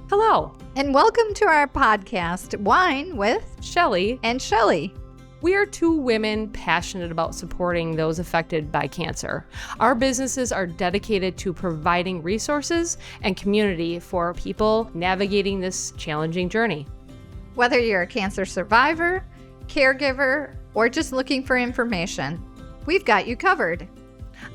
Hello, And welcome to our podcast, Wine with Shelley. and Shelly. We are two women passionate about supporting those affected by cancer. Our businesses are dedicated to providing resources and community for people navigating this challenging journey. Whether you're a cancer survivor, caregiver, or just looking for information, we've got you covered.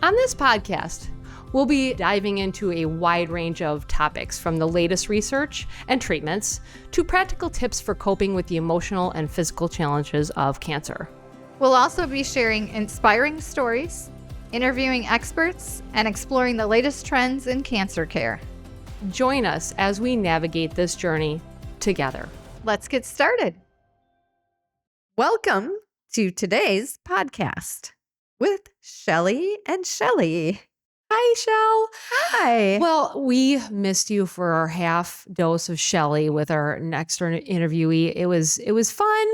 On this podcast, we'll be diving into a wide range of topics from the latest research and treatments to practical tips for coping with the emotional and physical challenges of cancer. We'll also be sharing inspiring stories, interviewing experts, and exploring the latest trends in cancer care. Join us as we navigate this journey together. Let's get started. Welcome to today's podcast with Shelley and Shelly. Hi, Shell. Hi. Well, we missed you for our half dose of Shelley with our next interviewee. It was fun,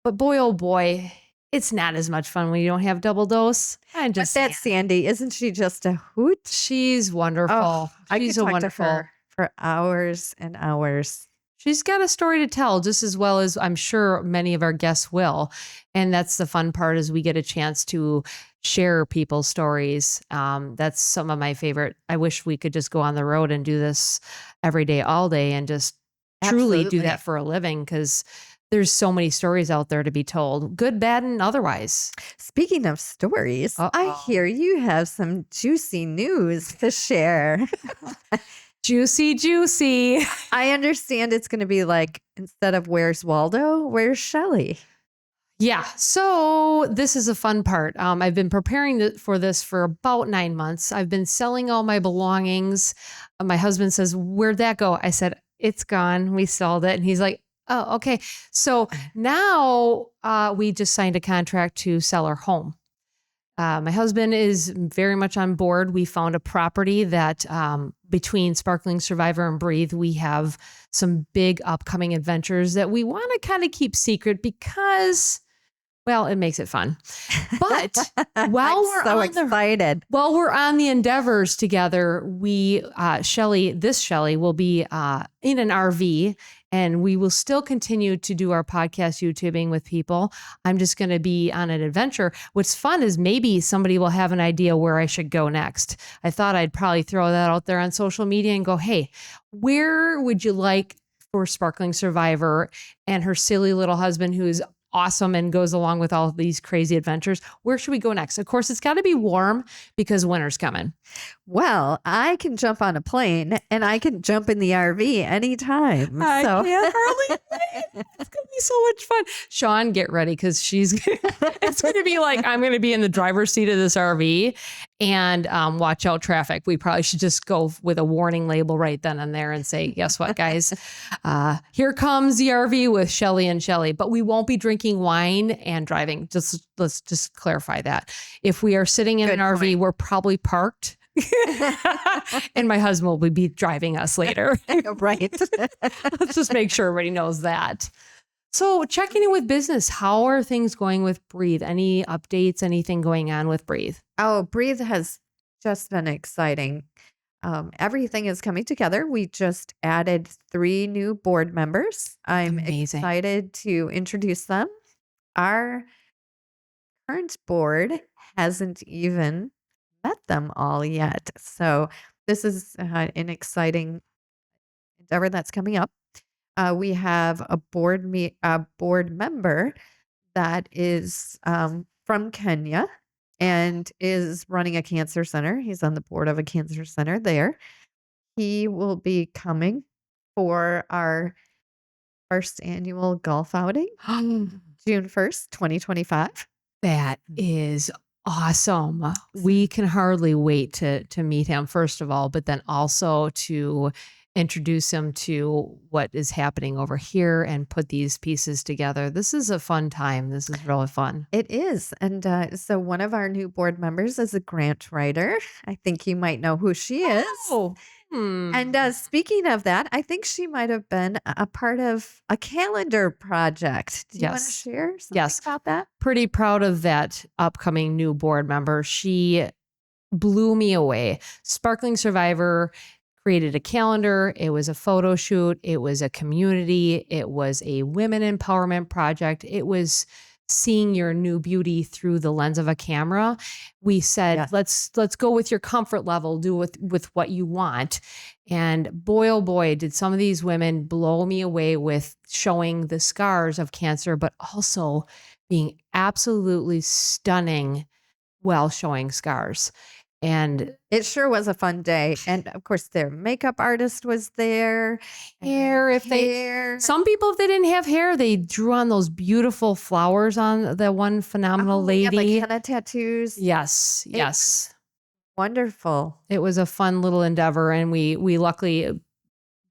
but boy, oh boy, it's not as much fun when you don't have double dose. But that's Sandy. Isn't she just a hoot? She's wonderful. I She's could a talk wonderful. to her for hours and hours. She's got a story to tell just as well as I'm sure many of our guests will. And that's the fun part is we get a chance to share people's stories. That's some of my favorite. I wish we could just go on the road and do this every day, all day, and just truly do Absolutely. that for a living because there's so many stories out there to be told, good, bad, and otherwise. Speaking of stories, I Uh-oh. hear you have some juicy news to share. Juicy, juicy. I understand it's going to be like, instead of where's Waldo, where's Shelley? Yeah. So this is a fun part. I've been preparing for this for about 9 months. I've been selling all my belongings. My husband says, "Where'd that go?" I said, "It's gone. We sold it." And he's like, "Oh, okay." So now we just signed a contract to sell our home. My husband is very much on board. We found a property that between Sparkling Survivor and Breathe, we have some big upcoming adventures that we want to kind of keep secret because, well, it makes it fun. But while we're so on excited. while we're on the endeavors together, we, Shelley will be in an RV and we will still continue to do our podcast YouTubing with people. I'm just going to be on an adventure. What's fun is maybe somebody will have an idea where I should go next. I thought I'd probably throw that out there on social media and go, "Hey, where would you like for Sparkling Survivor and her silly little husband who's awesome and goes along with all these crazy adventures? Where should we go next?" Of course, it's got to be warm because winter's coming. Well, I can jump on a plane and I can jump in the RV anytime. I So can't hardly wait. It's going to be so much fun. Sean, get ready because it's going to be like, I'm going to be in the driver's seat of this RV and watch out traffic. We probably should just go with a warning label right then and there and say, guess what, guys? Here comes the RV with Shelley and Shelly, but we won't be drinking wine and driving. Let's just clarify that. If we are sitting in Good an RV, point. we're probably parked. And my husband will be driving us later. right. Let's just make sure everybody knows that. So checking in with business, how are things going with Breathe? Any updates, anything going on with Breathe? Oh, Breathe has just been exciting. Everything is coming together. We just added 3 new board members. I'm Amazing. excited to introduce them. Our current board hasn't even met them all yet. So this is an exciting endeavor that's coming up. We have a board member that is from Kenya and is running a cancer center. He's on the board of a cancer center there. He will be coming for our first annual golf outing, June 1st, 2025. That is awesome. We can hardly wait to meet him, first of all, but then also to introduce him to what is happening over here and put these pieces together. This is a fun time. This is really fun. It is. And so one of our new board members is a grant writer. I think you might know who she is. Oh, And speaking of that, I think she might have been a part of a calendar project. Do you want to Yes. share something Yes. about that? Pretty proud of that upcoming new board member. She blew me away. Sparkling Survivor created a calendar. It was a photo shoot. It was a community. It was a women empowerment project. It was seeing your new beauty through the lens of a camera. We said, Yes. let's go with your comfort level, do with what you want. And boy, oh boy, did some of these women blow me away with showing the scars of cancer, but also being absolutely stunning while showing scars. And It sure was a fun day. And of course, their makeup artist was there. hair, And if they, hair. some people, if they didn't have hair, they drew on those beautiful flowers on the one phenomenal Oh, yeah, the lady. henna tattoos. Yes, It yes. wonderful. It was a fun little endeavor, and we luckily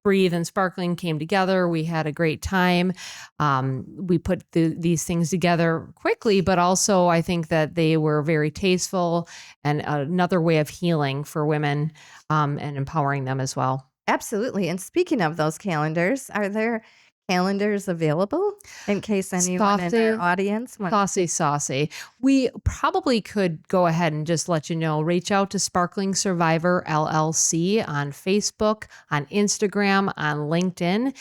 Breathe and Sparkling came together. We had a great time. We put these things together quickly, but also I think that they were very tasteful and another way of healing for women and empowering them as well. Absolutely. And speaking of those calendars, are there calendars available in case anyone in our Saucy, audience wants saucy, to? saucy. We probably could go ahead and just let you know, reach out to Sparkling Survivor LLC on Facebook, on Instagram, on LinkedIn.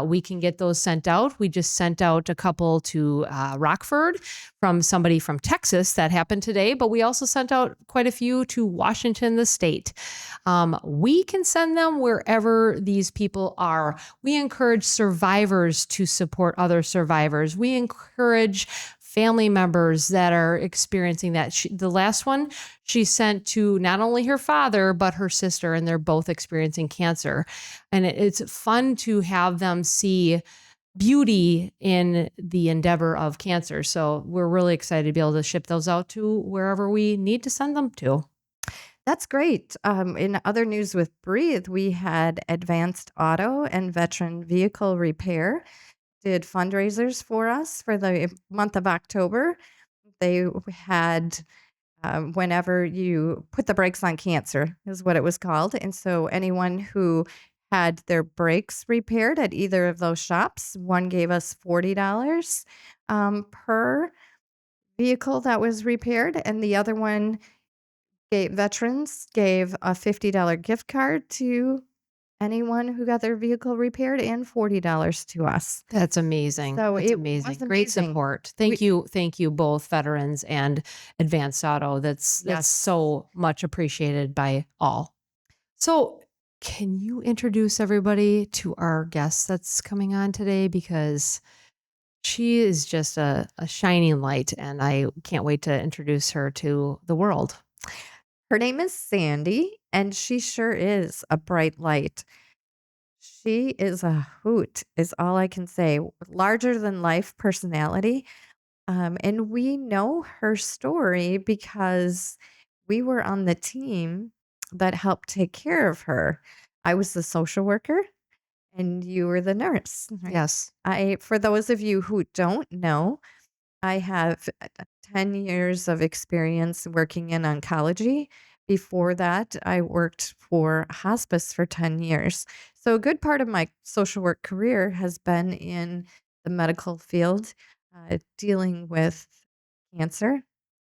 We can get those sent out. We just sent out a couple to Rockford from somebody from Texas that happened today, but we also sent out quite a few to Washington, the state. We can send them wherever these people are. We encourage survivors to support other survivors. We encourage family members that are experiencing that. The last one she sent to not only her father, but her sister, and they're both experiencing cancer. And it's fun to have them see beauty in the endeavor of cancer. So we're really excited to be able to ship those out to wherever we need to send them to. That's great. In other news with Breathe, we had Advanced Auto and Veteran Vehicle Repair did fundraisers for us for the month of October. They had whenever you put the brakes on cancer is what it was called. And so anyone who had their brakes repaired at either of those shops, one gave us $40 per vehicle that was repaired, and the other one gave a $50 gift card to anyone who got their vehicle repaired and $40 to us. That's amazing. So That's it was amazing. Great amazing. support. We, Thank you both veterans and Advanced Auto. That's yes. so much appreciated by all. So, can you introduce everybody to our guest that's coming on today, because she is just a shining light and I can't wait to introduce her to the world. Her name is Sandy, and she sure is a bright light. She is a hoot, is all I can say. Larger than life personality. And we know her story because we were on the team that helped take care of her. I was the social worker and you were the nurse. Right? Yes. For those of you who don't know, I have 10 years of experience working in oncology. Before that, I worked for hospice for 10 years. So, a good part of my social work career has been in the medical field, dealing with cancer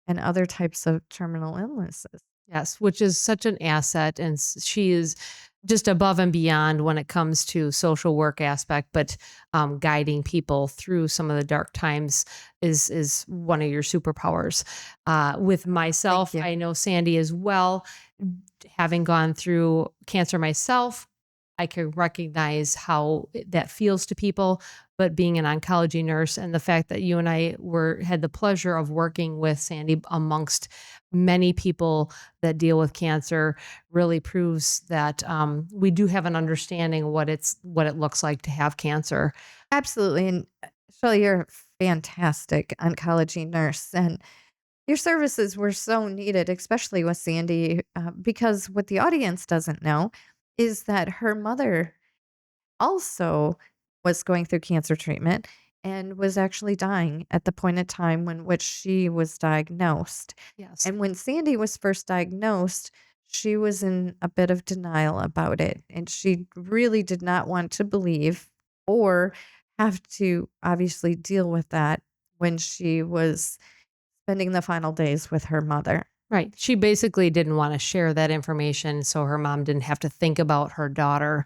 and other types of terminal illnesses. Yes, which is such an asset. And she is just above and beyond when it comes to social work aspect, but guiding people through some of the dark times is one of your superpowers. With Thank myself, you. I know Sandy as well. Having gone through cancer myself, I can recognize how that feels to people. But being an oncology nurse and the fact that you and I had the pleasure of working with Sandy amongst many people that deal with cancer really proves that we do have an understanding of what it looks like to have cancer. Absolutely. And Shelley, you're a fantastic oncology nurse. And your services were so needed, especially with Sandy, because what the audience doesn't know is that her mother also was going through cancer treatment and was actually dying at the point of time when which she was diagnosed. Yes. And when Sandy was first diagnosed, she was in a bit of denial about it, and she really did not want to believe or have to obviously deal with that when she was spending the final days with her mother. Right. She basically didn't want to share that information so her mom didn't have to think about her daughter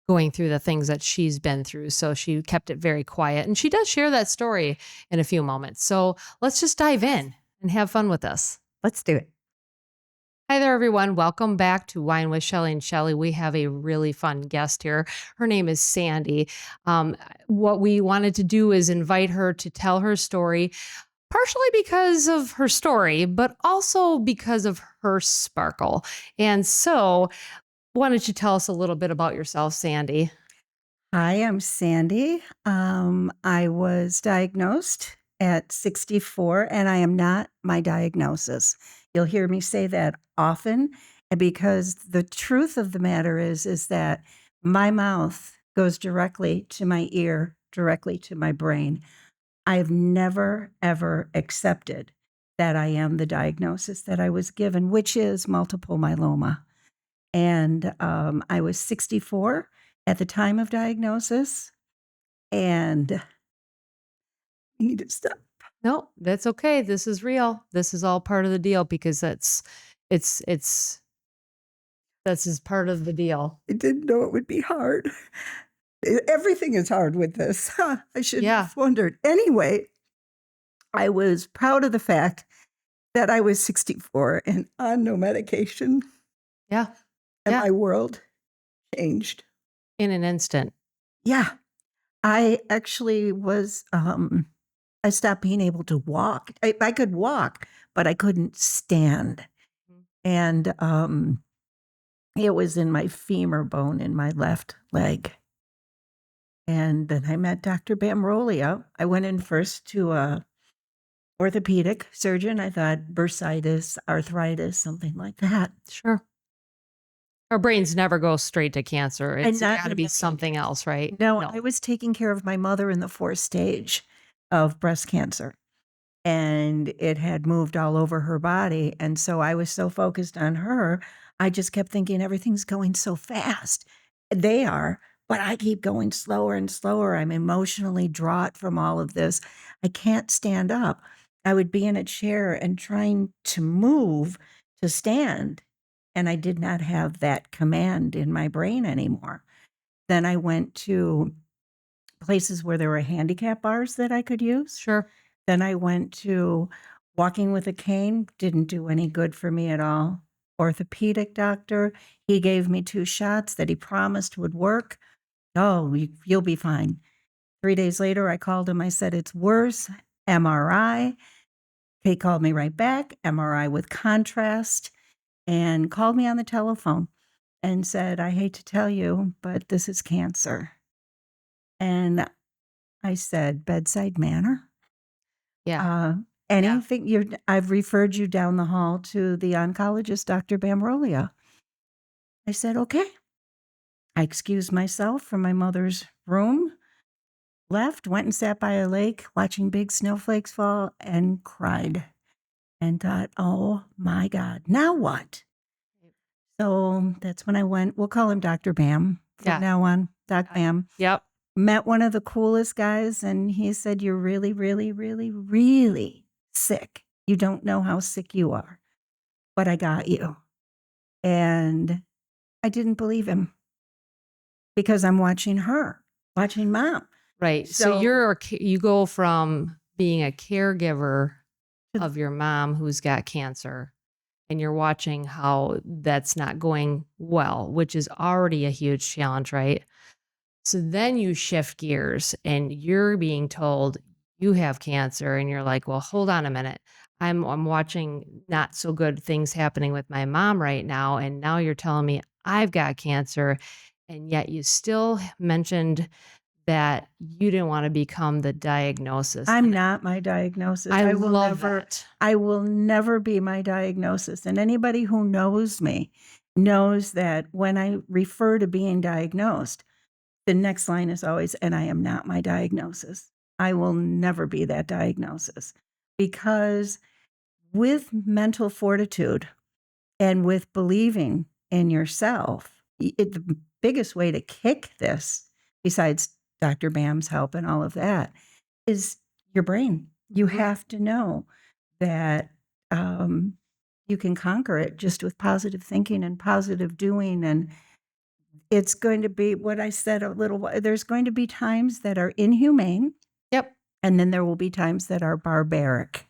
going through the things that she's been through. So she kept it very quiet. And she does share that story in a few moments. So let's just dive in and have fun with this. Let's do it. Hi there, everyone. Welcome back to Wine with Shelley and Shelly. We have a really fun guest here. Her name is Sandy. What we wanted to do is invite her to tell her story, partially because of her story, but also because of her sparkle. And so, why don't you tell us a little bit about yourself, Sandy? Hi, I'm Sandy. I was diagnosed at 64, and I am not my diagnosis. You'll hear me say that often, and because the truth of the matter is that my mouth goes directly to my ear, directly to my brain. I've never, ever accepted that I am the diagnosis that I was given, which is multiple myeloma. And I was 64 at the time of diagnosis, and you need to stop. No, that's okay. This is real. This is all part of the deal because it's this is part of the deal. I didn't know it would be hard. Everything is hard with this. I shouldn't Yeah. have wondered. Anyway, I was proud of the fact that I was 64 and on no medication, Yeah. and Yeah. my world changed. In an instant. Yeah. I actually was, I stopped being able to walk. I could walk, but I couldn't stand. And it was in my femur bone in my left leg. And then I met Dr. Bamrolia. I went in first to a orthopedic surgeon. I thought bursitis, arthritis, something like that. Sure. Our brains never go straight to cancer. And It's not got to be something else, right? No, I was taking care of my mother in the fourth stage of breast cancer. And it had moved all over her body. And so I was so focused on her, I just kept thinking everything's going so fast. They are, but I keep going slower and slower. I'm emotionally distraught from all of this. I can't stand up. I would be in a chair and trying to move to stand, and I did not have that command in my brain anymore. Then I went to places where there were handicap bars that I could use. Sure. Then I went to walking with a cane, didn't do any good for me at all. Orthopedic doctor, he gave me 2 shots that he promised would work. "Oh, you'll be fine." 3 days later, I called him, I said, "It's worse." MRI. He called me right back, MRI with contrast, and called me on the telephone and said, "I hate to tell you, but this is cancer." And I said, "Bedside manner?" Yeah. Uh, anything I've referred you down the hall to the oncologist, Dr. Bamrolia. I said, "Okay." I excused myself from my mother's room, left, went and sat by a lake watching big snowflakes fall and cried and thought, "Oh my God, now what?" So that's when I went, we'll call him Dr. Bam from Yeah. now on, Doc Bam. Yep. Met one of the coolest guys, and he said, "You're really, really, really, really sick. You don't know how sick you are, but I got you." And I didn't believe him because I'm watching her, watching mom. Right. So you go from being a caregiver of your mom who's got cancer and you're watching how that's not going well, which is already a huge challenge, right? So then you shift gears and you're being told you have cancer and you're like, "Well, hold on a minute. I'm watching not so good things happening with my mom right now and now you're telling me I've got cancer." And yet you still mentioned that you didn't want to become the diagnosis. I'm not my diagnosis. I will love never, that. I will never be my diagnosis. And anybody who knows me knows that when I refer to being diagnosed, the next line is always, "And I am not my diagnosis." I will never be that diagnosis because with mental fortitude and with believing in yourself, the biggest way to kick this, besides Dr. Bam's help and all of that, is your brain. You Mhm. have to know that You can conquer it just with positive thinking and positive doing, and it's going to be what I said a little while there's going to be times that are inhumane, Yep. and then there will be times that are barbaric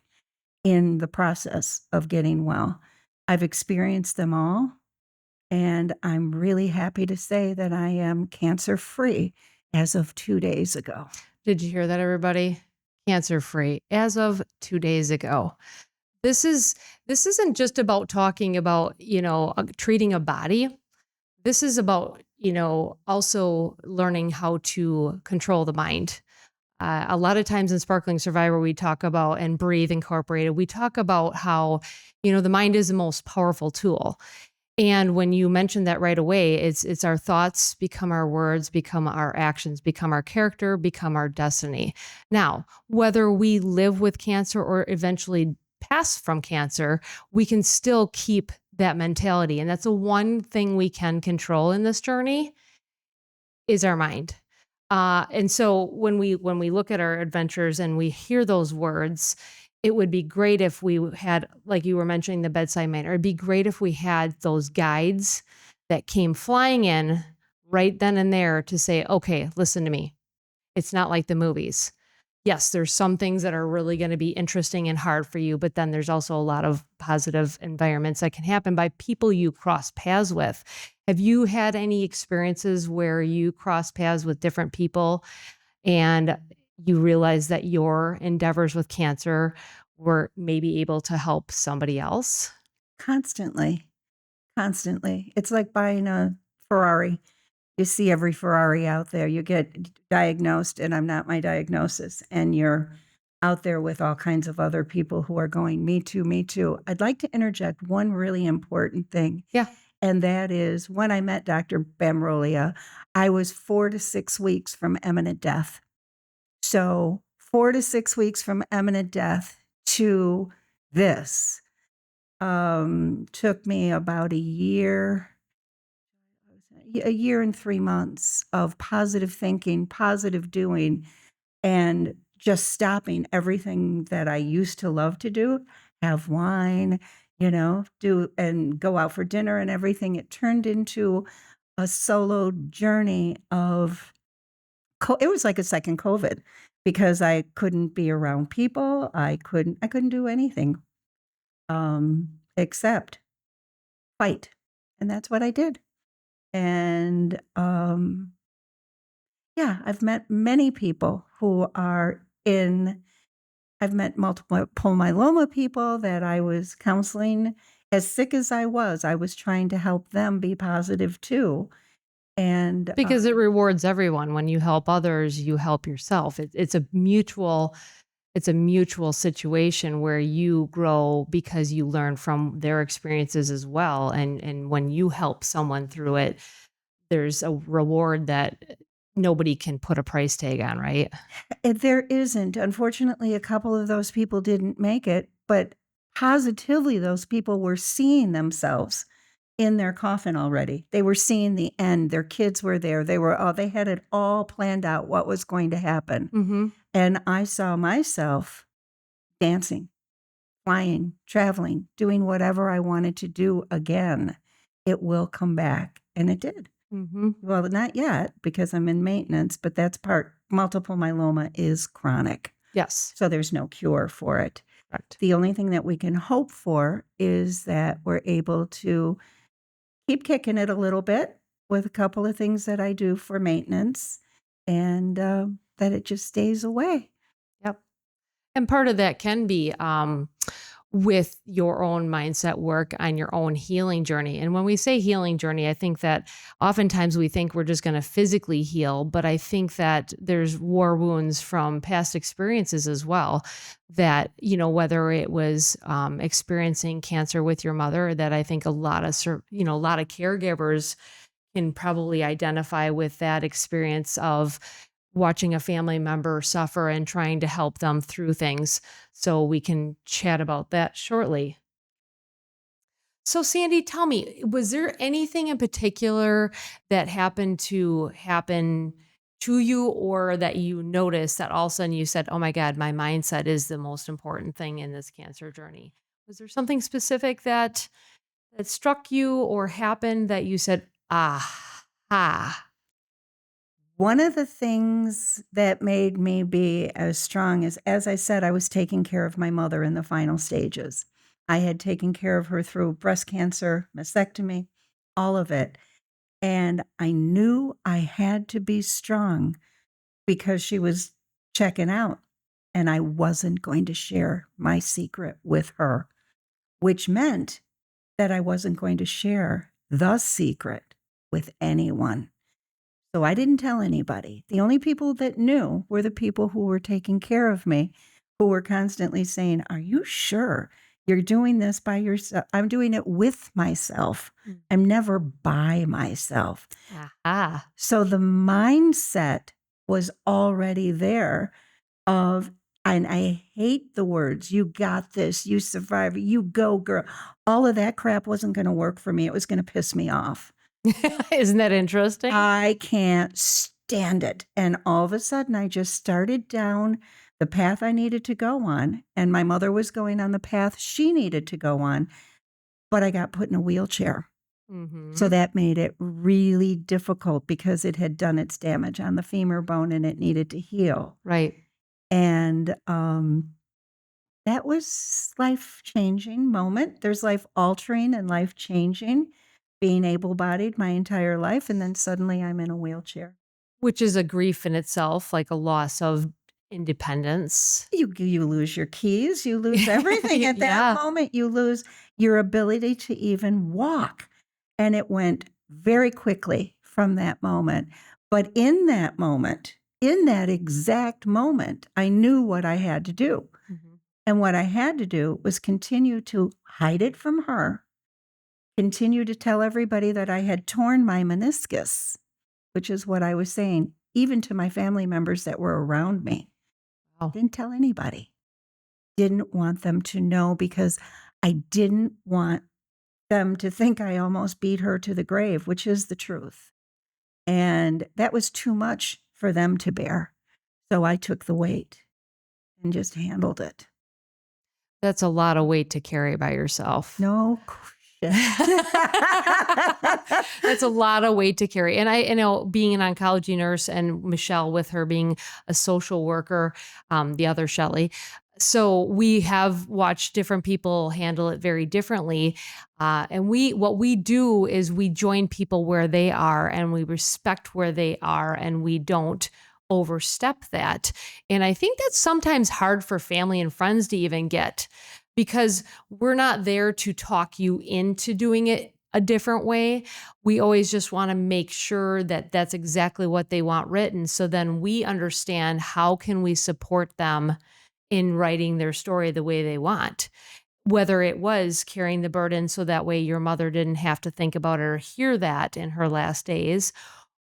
in the process of getting well. I've experienced them all, and I'm really happy to say that I am cancer-free as of 2 days ago. Did you hear that, everybody? Cancer free as of 2 days ago. This isn't just about talking about, treating a body. This is about, also learning how to control the mind. A lot of times in Sparkling Survivor, we talk about and Breathe Incorporated, we talk about how, the mind is the most powerful tool. And when you mentioned that right away, it's our thoughts become our words, become our actions, become our character, become our destiny. Now, whether we live with cancer or eventually pass from cancer, we can still keep that mentality. And that's the one thing we can control in this journey is our mind. And so when we look at our adventures and we hear those words, it would be great if we had, like you were mentioning, the bedside manner. It'd be great if we had those guides that came flying in right then and there to say, okay, listen to me. It's not like the movies. Yes, there's some things that are really going to be interesting and hard for you, but then there's also a lot of positive environments that can happen by people you cross paths with. Have you had any experiences where you cross paths with different people and you realize that your endeavors with cancer were maybe able to help somebody else? Constantly, constantly. It's like buying a Ferrari. You see every Ferrari out there. You get diagnosed, and I'm not my diagnosis, and you're out there with all kinds of other people who are going, "Me too, me too." I'd like to interject one really important thing, Yeah. and that is when I met Dr. Bamrolia, I was 4 to 6 weeks from imminent death. So, 4 to 6 weeks from imminent death to this, took me about a year and 3 months of positive thinking, positive doing, and just stopping everything that I used to love to do, have wine, do and go out for dinner and everything. It turned into a solo journey of it was like a second COVID because I couldn't be around people. I couldn't do anything, except fight, and that's what I did. And, yeah, I've met many people who are in I've met multiple myeloma people that I was counseling. As sick as I was trying to help them be positive too, and, Because it rewards everyone. When you help others, you help yourself. It's a mutual situation where you grow because you learn from their experiences as well. And when you help someone through it, there's a reward that nobody can put a price tag on, right? there isn't. Unfortunately, a couple of those people didn't make it, but positively, those people were seeing themselves in their coffin already. They were seeing the end. Their kids were there. They had it all planned out what was going to happen. Mm-hmm. And I saw myself dancing, flying, traveling, doing whatever I wanted to do again. It will come back. And it did. Mm-hmm. Well, not yet because I'm in maintenance, but that's multiple myeloma is chronic. Yes. So there's no cure for it. Correct. The only thing that we can hope for is that we're able to keep kicking it a little bit with a couple of things that I do for maintenance and that it just stays away. Yep. And part of that can be with your own mindset work on your own healing journey. And when we say healing journey, I think that oftentimes we think we're just going to physically heal, but I think that there's war wounds from past experiences as well. That, whether it was experiencing cancer with your mother, that I think a lot of caregivers can probably identify with that experience of watching a family member suffer and trying to help them through things. So we can chat about that shortly. So, Sandy, tell me, was there anything in particular that happened to you or that you noticed that all of a sudden you said, oh my God, my mindset is the most important thing in this cancer journey? Was there something specific that struck you or happened that you said, "Ah, One of the things that made me be as strong as I said, I was taking care of my mother in the final stages. I had taken care of her through breast cancer, mastectomy, all of it. And I knew I had to be strong because she was checking out and I wasn't going to share my secret with her, which meant that I wasn't going to share the secret with anyone. So I didn't tell anybody. The only people that knew were the people who were taking care of me, who were constantly saying, "Are you sure you're doing this by yourself?" I'm doing it with myself. mm, I'm never by myself. aha." So the mindset was already there of, and I hate the words, "You got this, you survive, you go, girl." All of that crap wasn't going to work for me. It was going to piss me off. Isn't that interesting? I can't stand it. And all of a sudden, I just started down the path I needed to go on. And my mother was going on the path she needed to go on. But I got put in a wheelchair. So Mhm. that made it really difficult because it had done its damage on the femur bone and it needed to heal. Right. And that was life-changing moment. There's life-altering and life-changing, being able-bodied my entire life, and then suddenly I'm in a wheelchair. Which is a grief in itself, like a loss of independence. You lose your keys, you lose everything at that Yeah. moment, you lose your ability to even walk, and it went very quickly from that moment. But in that moment, in that exact moment, I knew what I had to do. Mhm. And what I had to do was continue to hide it from her, continue to tell everybody that I had torn my meniscus, which is what I was saying, even to my family members that were around me. Wow. Didn't tell anybody. Didn't want them to know because I didn't want them to think I almost beat her to the grave, which is the truth. And that was too much for them to bear. So I took the weight and just handled it. That's a lot of weight to carry by yourself. No shit. That's a lot of weight to carry. And I know being an oncology nurse and Michelle with her being a social worker, the other Shelley. So we have watched different people handle it very differently. And what we do is we join people where they are and we respect where they are and we don't overstep that. And I think that's sometimes hard for family and friends to even get because we're not there to talk you into doing it a different way. We always just want to make sure that that's exactly what they want written. So then we understand how can we support them in writing their story the way they want. Whether it was carrying the burden so that way your mother didn't have to think about it or hear that in her last days,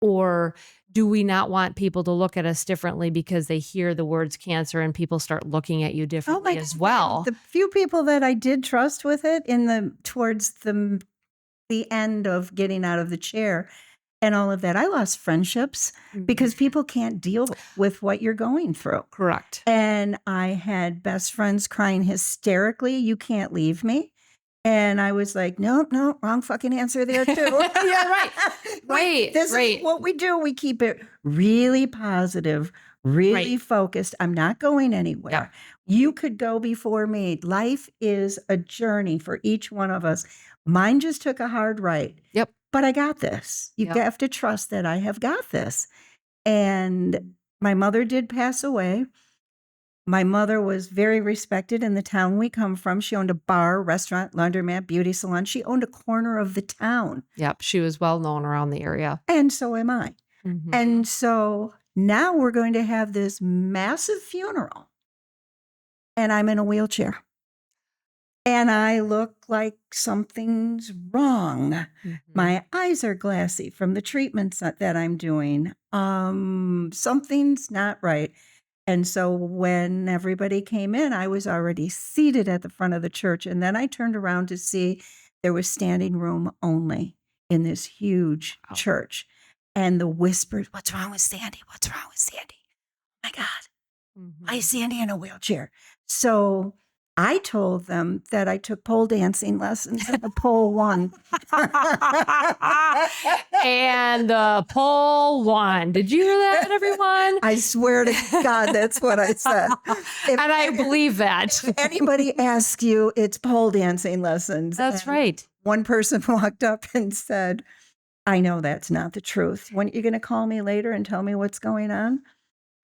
or do we not want people to look at us differently because they hear the words cancer and people start looking at you Oh my differently as God. well? The few people that I did trust with it towards the end of getting out of the chair and all of that, I lost friendships because Mhm. people can't deal with what you're going through. Correct. And I had best friends crying hysterically, "You can't leave me." And I was like, "Nope, no, wrong fucking answer there too." Yeah, right. Right, This right, is what we do. We keep it really positive, really right. focused. I'm not going Yep. anywhere. You could go before me. Life is a journey for each one of us. Mine just took a hard right, Yep. but I got this. You Yep. have to trust that I have got this. And my mother did pass away. My mother was very respected in the town we come from. She owned a bar, restaurant, laundromat, beauty salon. She owned a corner of the town, Yep. She was well known around the area. and so am I. Mhm. And so now we're going to have this massive funeral, and I'm in a wheelchair. And I look like something's wrong. Mhm. My eyes are glassy from the treatments that I'm doing. Something's not right. And so when everybody came in, I was already seated at the front of the church. And then I turned around to see there was standing room only in this huge Wow. church. And the whispers, "What's wrong with Sandy? What's wrong with Sandy? Oh my God, why Mhm. is Sandy in a wheelchair?" So I told them that I took pole dancing lessons and the pole won. And the pole won. Did you hear that, everyone? I swear to God, that's what I said. And I believe that. If anybody asks you, it's pole dancing lessons. That's And right. one person walked up and said, I know that's not the truth. When you're going to call me later and tell me what's going on?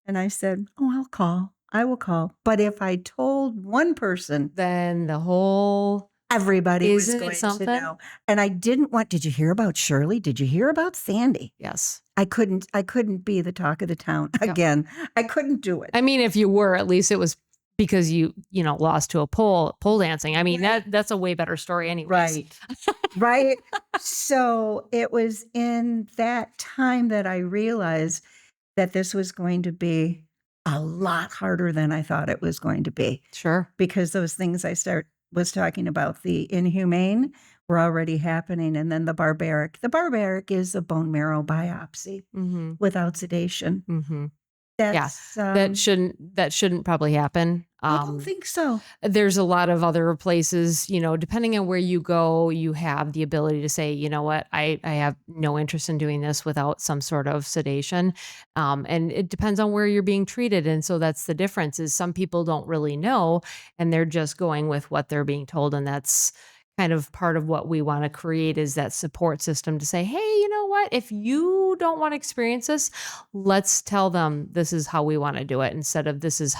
And I said, oh, I'll call. I will call. But if I told one person, Then the whole everybody was Isn't it going to something? know. And I didn't want, did you hear about Shirley? Did you hear about Sandy? yes. I couldn't be the talk of the town again. I couldn't do it. I mean, if you were, at least it was because you lost to a pole dancing. I mean, that's a way better story anyways. Right. Right. So it was in that time that I realized that this was going to be a lot harder than I thought it was going to be, Sure. because those things I was talking about, the inhumane, were already happening. And then the barbaric. The barbaric is a bone marrow biopsy Mm-hmm. without sedation. Mm-hmm. That's That shouldn't probably happen. I don't think so. There's a lot of other places, depending on where you go, you have the ability to say, you know what, I have no interest in doing this without some sort of sedation. And it depends on where you're being treated. And so that's the difference, is some people don't really know and they're just going with what they're being told. And that's kind of part of what we want to create, is that support system to say, hey, you know what, if you don't want to experience this, let's tell them this is how we want to do it, instead of this is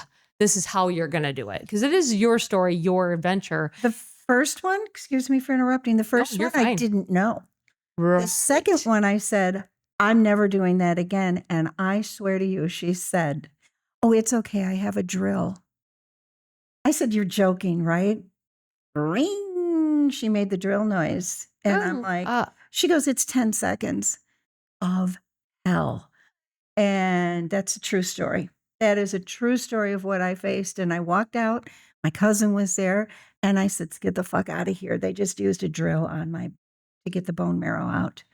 how you're going to do it. Because it is your story, your adventure. The first one, excuse me for interrupting, the first you're one I fine. didn't know. Right. The second one I said, I'm never doing that again. And I swear to you, she said, oh, it's okay. I have a drill. I said, you're joking, right? Ring. She made the drill noise. And I'm like, she goes, it's 10 seconds of hell. And that's a true story. That is a true story of what I faced. And I walked out. My cousin was there. And I said, get the fuck out of here. They just used a drill on to get the bone marrow out.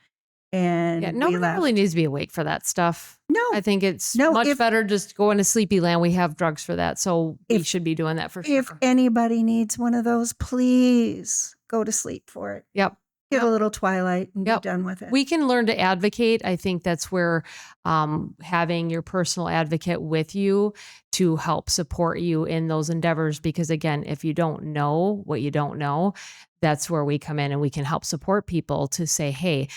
And yeah, we nobody left. really needs to be awake for that stuff. No. I think it's No, much better just going to sleepy land. We have drugs for that. So we should be doing that for sure. If anybody needs one of those, please go to sleep for it. Yep. Get a little Twilight and be done with it. We can learn to advocate. I think that's where having your personal advocate with you to help support you in those endeavors. Because again, if you don't know what you don't know, that's where we come in and we can help support people to say, hey,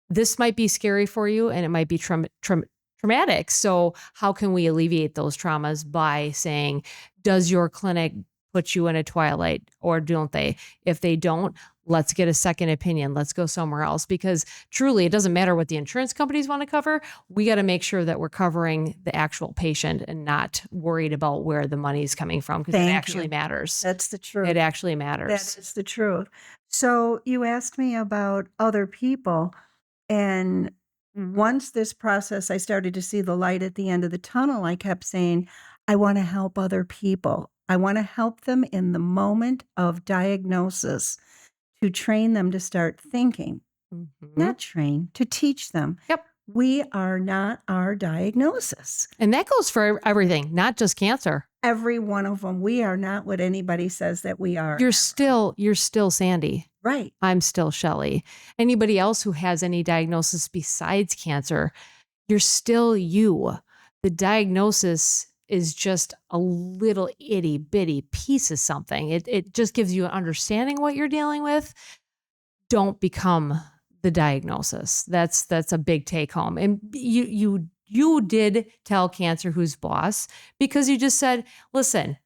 this might be scary for you and it might be traumatic. So how can we alleviate those traumas by saying, does your clinic put you in a Twilight or don't they? If they don't, let's get a second opinion. Let's go somewhere else, because truly it doesn't matter what the insurance companies want to cover. We got to make sure that we're covering the actual patient and not worried about where the money is coming from, because it actually matters. That's the truth. It actually matters. That is the truth. So you asked me about other people. And once this process, I started to see the light at the end of the tunnel, I kept saying, I want to help other people. I want to help them in the moment of diagnosis, to train them to start thinking, not train, to teach them. Yep. We are not our diagnosis. And that goes for everything, not just cancer. Every one of them. We are not what anybody says that we are. You're still Sandy. Right. I'm still Shelley. Anybody else who has any diagnosis besides cancer, you're still you. The diagnosis is just a little itty bitty piece of something. It just gives you an understanding what you're dealing with. Don't become the diagnosis. That's a big take home. And you did tell cancer who's boss, because you just said, listen,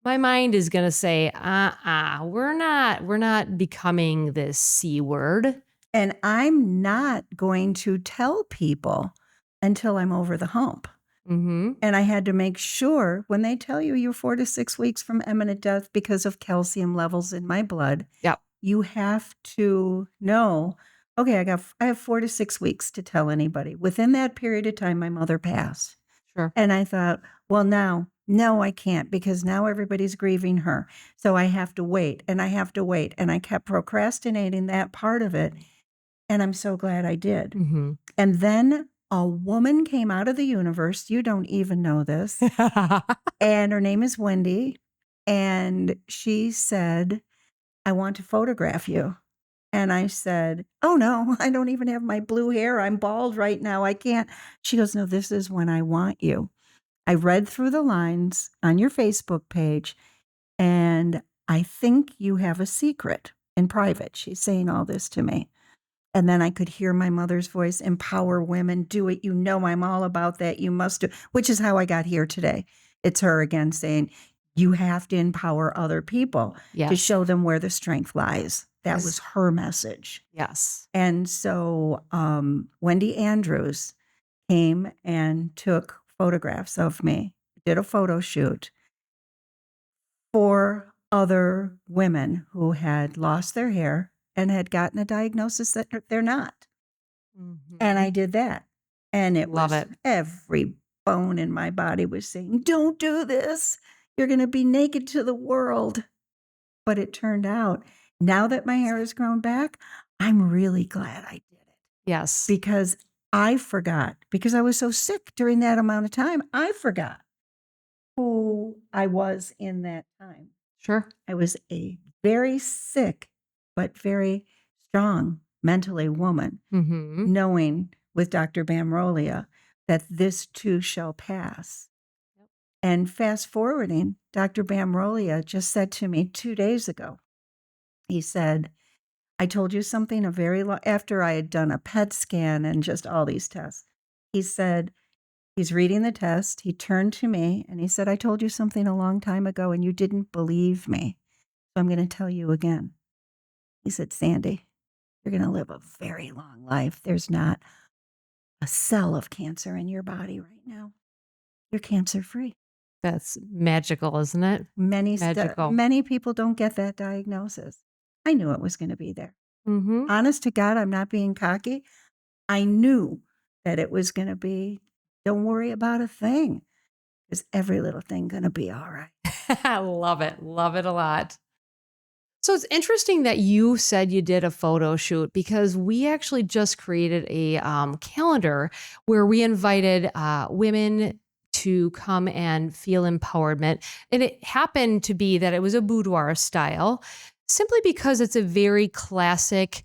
my mind is going to say, we're not becoming this C word. And I'm not going to tell people until I'm over the hump. Mm-hmm. And I had to make sure, when they tell you you're 4 to 6 weeks from imminent death because of calcium levels in my blood, yep, you have to know, okay, I have 4 to 6 weeks to tell anybody. Within that period of time, my mother passed. Sure. And I thought, well, no, I can't, because now everybody's grieving her. So I have to wait, and I have to wait. And I kept procrastinating that part of it. And I'm so glad I did. Mm-hmm. And then a woman came out of the universe. You don't even know this. And her name is Wendy. And she said, I want to photograph you. And I said, oh no, I don't even have my blue hair. I'm bald right now. I can't. She goes, no, this is when I want you. I read through the lines on your Facebook page, and I think you have a secret in private. She's saying all this to me. And then I could hear my mother's voice, empower women, do it. You know, I'm all about that. You must do, which is how I got here today. It's her again saying, you have to empower other people to Yes. show them where the strength lies. That Yes. was her message. Yes. And so Wendy Andrews came and took photographs of me, did a photo shoot for other women who had lost their hair and had gotten a diagnosis that they're not. And I did that. And it Love was it. every bone in my body was saying, don't do this. You're going to be naked to the world. But it turned out, now that my hair has grown back, I'm really glad I did it. Yes. Because I forgot, because I was so sick during that amount of time, I forgot who I was in that time. Sure. I was a very sick, but very strong mentally woman, Mm-hmm. knowing with Dr. Bamrolia that this too shall pass. Yep. And fast forwarding, Dr. Bamrolia just said to me 2 days ago, he said, I told you something after I had done a PET scan and just all these tests. He said, he's reading the test. He turned to me and he said, I told you something a long time ago and you didn't believe me. So I'm going to tell you again. He said, Sandy, you're going to live a very long life. There's not a cell of cancer in your body right now. You're cancer free. That's magical, isn't it? Magical. Many people don't get that diagnosis. I knew it was going to be there. Mm-hmm. Honest to God, I'm not being cocky. I knew that it was going to be, don't worry about a thing. Is every little thing going to be all right? I love it. Love it a lot. So it's interesting that you said you did a photo shoot because we actually just created a calendar where we invited women to come and feel empowerment. And it happened to be that it was a boudoir style, simply because it's a very classic,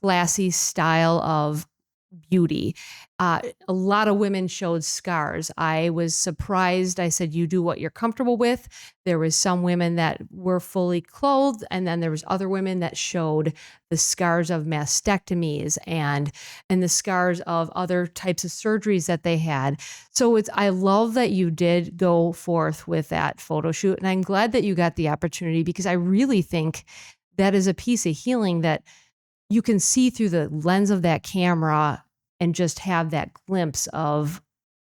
classy style of beauty. A lot of women showed scars. I was surprised. I said, you do what you're comfortable with. There was some women that were fully clothed, and then there was other women that showed the scars of mastectomies and the scars of other types of surgeries that they had. So I love that you did go forth with that photo shoot, and I'm glad that you got the opportunity because I really think that is a piece of healing that you can see through the lens of that camera and just have that glimpse of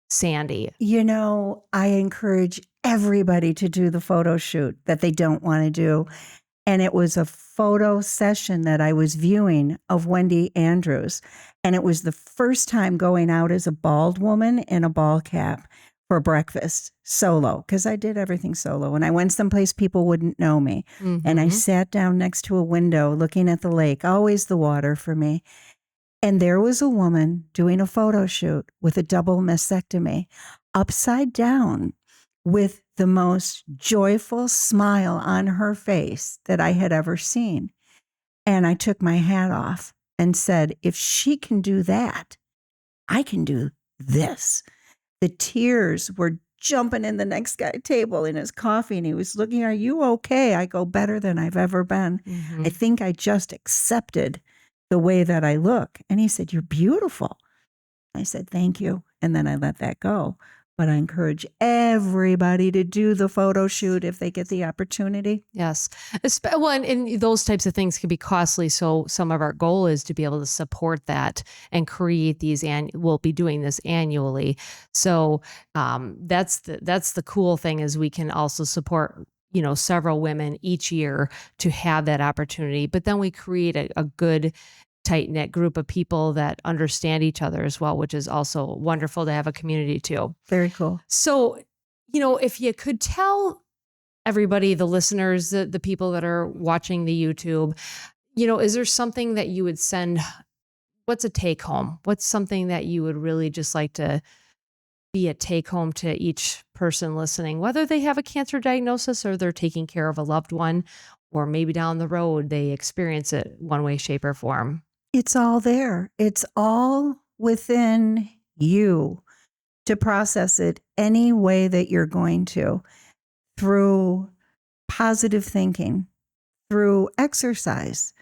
Sandy. You know, I encourage everybody to do the photo shoot that they don't want to do. And it was a photo session that I was viewing of Wendy Andrews. And it was the first time going out as a bald woman in a ball cap for breakfast solo, because I did everything solo. And I went someplace people wouldn't know me. And I sat down next to a window looking at the lake, always the water for me. And there was a woman doing a photo shoot with a double mastectomy, upside down, with the most joyful smile on her face that I had ever seen. And I took my hat off and said, if she can do that, I can do this. The tears were jumping in the next guy's table in his coffee, and he was looking, are you okay? I go, better than I've ever been. I think I just accepted the way that I look. And he said, you're beautiful. I said, thank you. And then I let that go. But I encourage everybody to do the photo shoot if they get the opportunity. Yes. Well, and those types of things can be costly. So some of our goal is to be able to support that and create these, and we'll be doing this annually. So that's the cool thing is we can also support, several women each year to have that opportunity. But then we create a good tight-knit group of people that understand each other as well, which is also wonderful to have a community too. Very cool. So, if you could tell everybody, the listeners, the people that are watching the YouTube, is there something that you would send? What's a take home? What's something that you would really just like to be a take home to each person listening, whether they have a cancer diagnosis or they're taking care of a loved one, or maybe down the road they experience it one way, shape, or form. It's all there. It's all within you to process it any way that you're going to, through positive thinking, through exercise,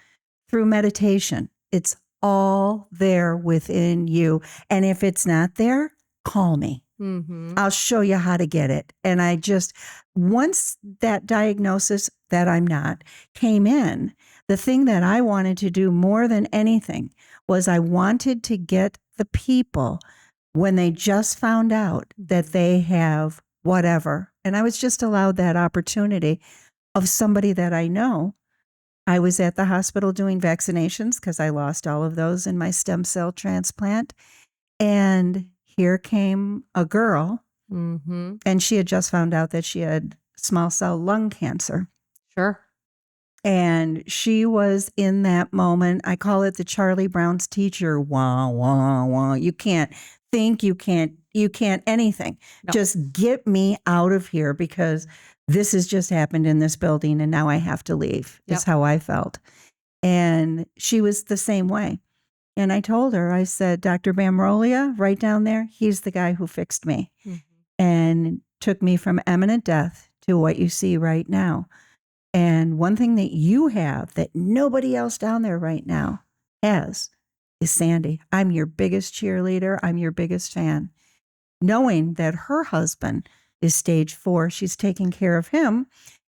through meditation. It's all there within you. And if it's not there, call me. Mm-hmm. I'll show you how to get it. And once that diagnosis that I'm not came in, the thing that I wanted to do more than anything was I wanted to get the people, when they just found out that they have whatever, and I was just allowed that opportunity of somebody that I know. I was at the hospital doing vaccinations because I lost all of those in my stem cell transplant. And here came a girl, Mm-hmm. and she had just found out that she had small cell lung cancer. Sure. And she was in that moment. I call it the Charlie Brown's teacher. Wah, wah, wah. You can't think, you can't anything. No. Just get me out of here because this has just happened in this building and now I have to leave. Yep. Is how I felt. And she was the same way. And I told her, I said, Dr. Bamrolia, right down there, he's the guy who fixed me and took me from imminent death to what you see right now. And one thing that you have that nobody else down there right now has is Sandy. I'm your biggest cheerleader. I'm your biggest fan. Knowing that her husband is stage 4, she's taking care of him,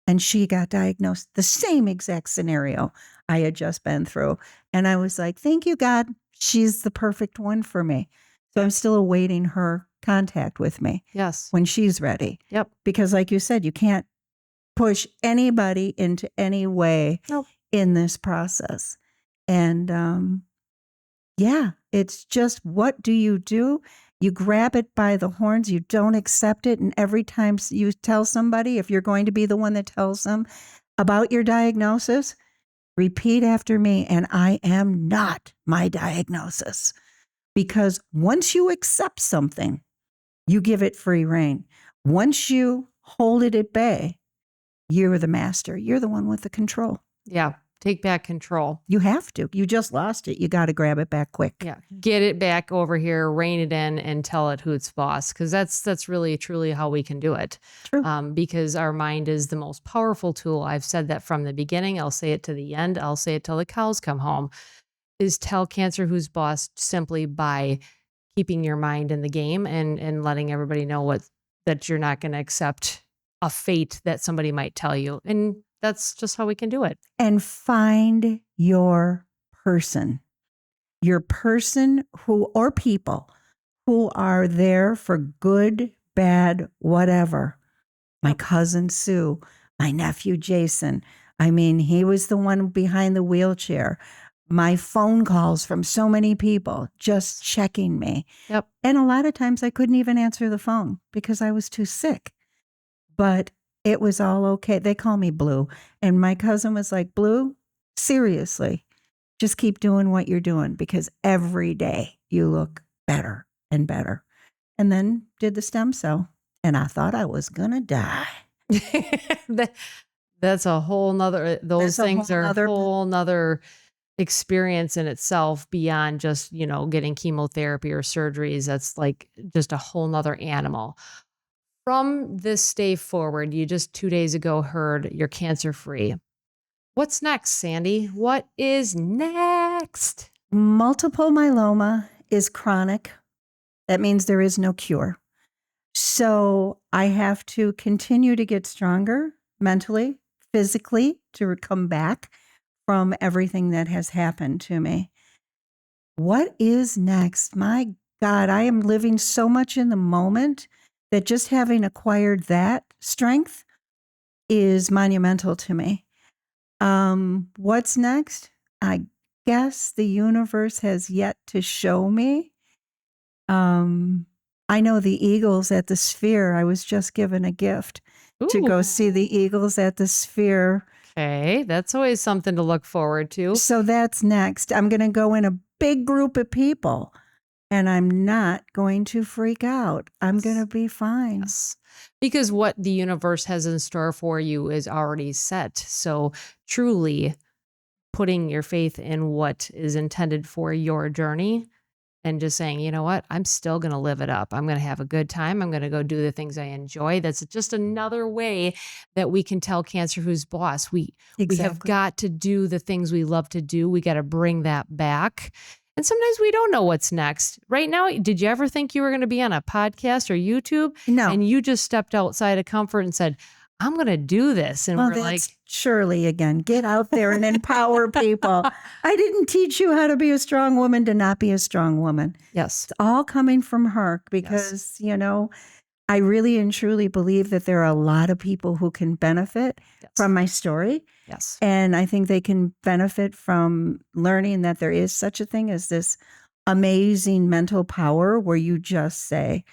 and she got diagnosed the same exact scenario I had just been through. And I was like, thank you, God. She's the perfect one for me. So I'm still awaiting her contact with me. Yes. When she's ready. Yep. Because like you said, you can't push anybody into any way in this process. And yeah, it's just, what do? You grab it by the horns, you don't accept it. And every time you tell somebody, if you're going to be the one that tells them about your diagnosis, repeat after me, and I am not my diagnosis. Because once you accept something, you give it free rein. Once you hold it at bay, you're the master. You're the one with the control. Yeah. Take back control. You have to. You just lost it. You got to grab it back quick. Yeah. Get it back over here, rein it in, and tell it who it's boss. Because that's really, truly how we can do it. True. Because our mind is the most powerful tool. I've said that from the beginning. I'll say it to the end. I'll say it till the cows come home. Is tell cancer who's boss simply by keeping your mind in the game and letting everybody know that you're not going to accept a fate that somebody might tell you. And that's just how we can do it. And find your person or people who are there for good, bad, whatever. My cousin Sue, my nephew Jason. I mean, he was the one behind the wheelchair. My phone calls from so many people just checking me. Yep. And a lot of times I couldn't even answer the phone because I was too sick. But it was all okay. They call me Blue. And my cousin was like, Blue, seriously, just keep doing what you're doing because every day you look better and better. And then did the stem cell. And I thought I was going to die. That's a whole nother, those things are a whole nother experience in itself beyond just, getting chemotherapy or surgeries. That's like just a whole nother animal. From this day forward, you just 2 days ago heard you're cancer free. What's next, Sandy? What is next? Multiple myeloma is chronic. That means there is no cure. So I have to continue to get stronger mentally, physically, to come back from everything that has happened to me. What is next? My God, I am living so much in the moment that just having acquired that strength is monumental to me. What's next? I guess the universe has yet to show me. I know the Eagles at the Sphere. I was just given a gift to go see the Eagles at the Sphere. Okay, that's always something to look forward to. So that's next. I'm going to go in a big group of people and I'm not going to freak out. I'm going to be fine. Yes. Because what the universe has in store for you is already set. So truly putting your faith in what is intended for your journey and just saying, you know what, I'm still going to live it up. I'm going to have a good time. I'm going to go do the things I enjoy. That's just another way that we can tell cancer who's boss. We have Exactly. got to do the things we love to do. We got to bring that back. And sometimes we don't know what's next. Right now, did you ever think you were going to be on a podcast or YouTube? No. And you just stepped outside of comfort and said, I'm going to do this. And Well, we're like, that's Shirley again. Get out there and empower people. I didn't teach you how to be a strong woman to not be a strong woman. yes, It's all coming from her because, I really and truly believe that there are a lot of people who can benefit yes, from my story. yes, And I think they can benefit from learning that there is such a thing as this amazing mental power where you just say,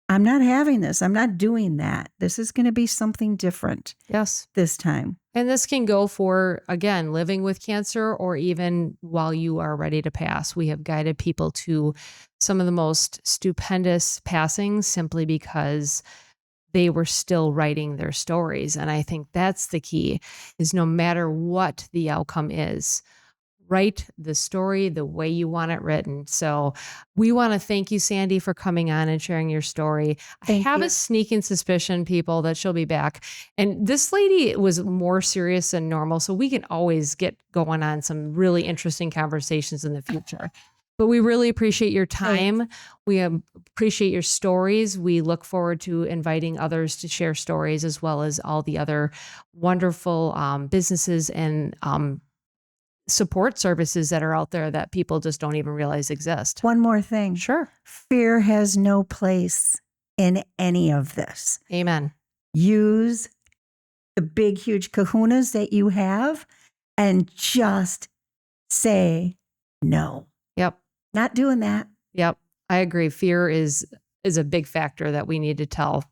I'm not having this. I'm not doing that. This is going to be something different yes. this time. And this can go for, again, living with cancer or even while you are ready to pass. We have guided people to some of the most stupendous passings simply because they were still writing their stories. And I think that's the key, is no matter what the outcome is, write the story the way you want it written. So we want to thank you, Sandy, for coming on and sharing your story. Thank I have you. a sneaking suspicion, people, that she'll be back. And this lady was more serious than normal. So we can always get going on some really interesting conversations in the future. But we really appreciate your time. We appreciate your stories. We look forward to inviting others to share stories, as well as all the other wonderful businesses and support services that are out there that people just don't even realize exist. One more thing. Sure. Fear has no place in any of this. Amen. Use the big, huge kahunas that you have and just say no. Yep. Not doing that. Yep. I agree. Fear is a big factor that we need to tell.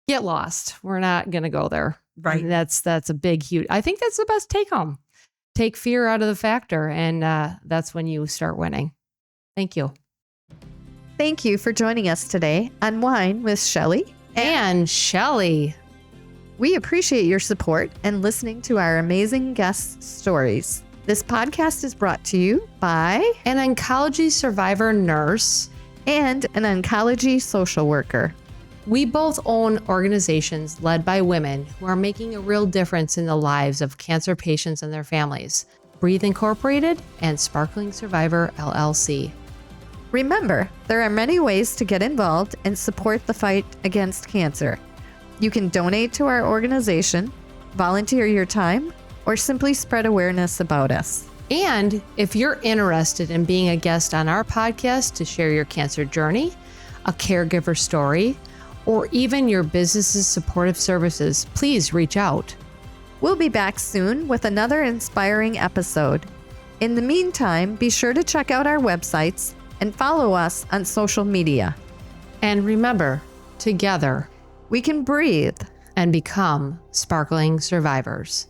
Get lost. We're not going to go there. Right. And that's a big, huge. I think that's the best take home. Take fear out of the factor, and that's when you start winning. Thank you. Thank you for joining us today on Wine with Shelley And Shelley. We appreciate your support and listening to our amazing guest stories. This podcast is brought to you by An oncology survivor nurse. and an oncology social worker. We both own organizations led by women who are making a real difference in the lives of cancer patients and their families. Breathe Incorporated and Sparkling Survivor LLC. Remember, there are many ways to get involved and support the fight against cancer. You can donate to our organization, volunteer your time, or simply spread awareness about us. And if you're interested in being a guest on our podcast to share your cancer journey, a caregiver story, or even your business's supportive services, please reach out. We'll be back soon with another inspiring episode. In the meantime, be sure to check out our websites and follow us on social media. And remember, together, We can breathe. and become sparkling survivors.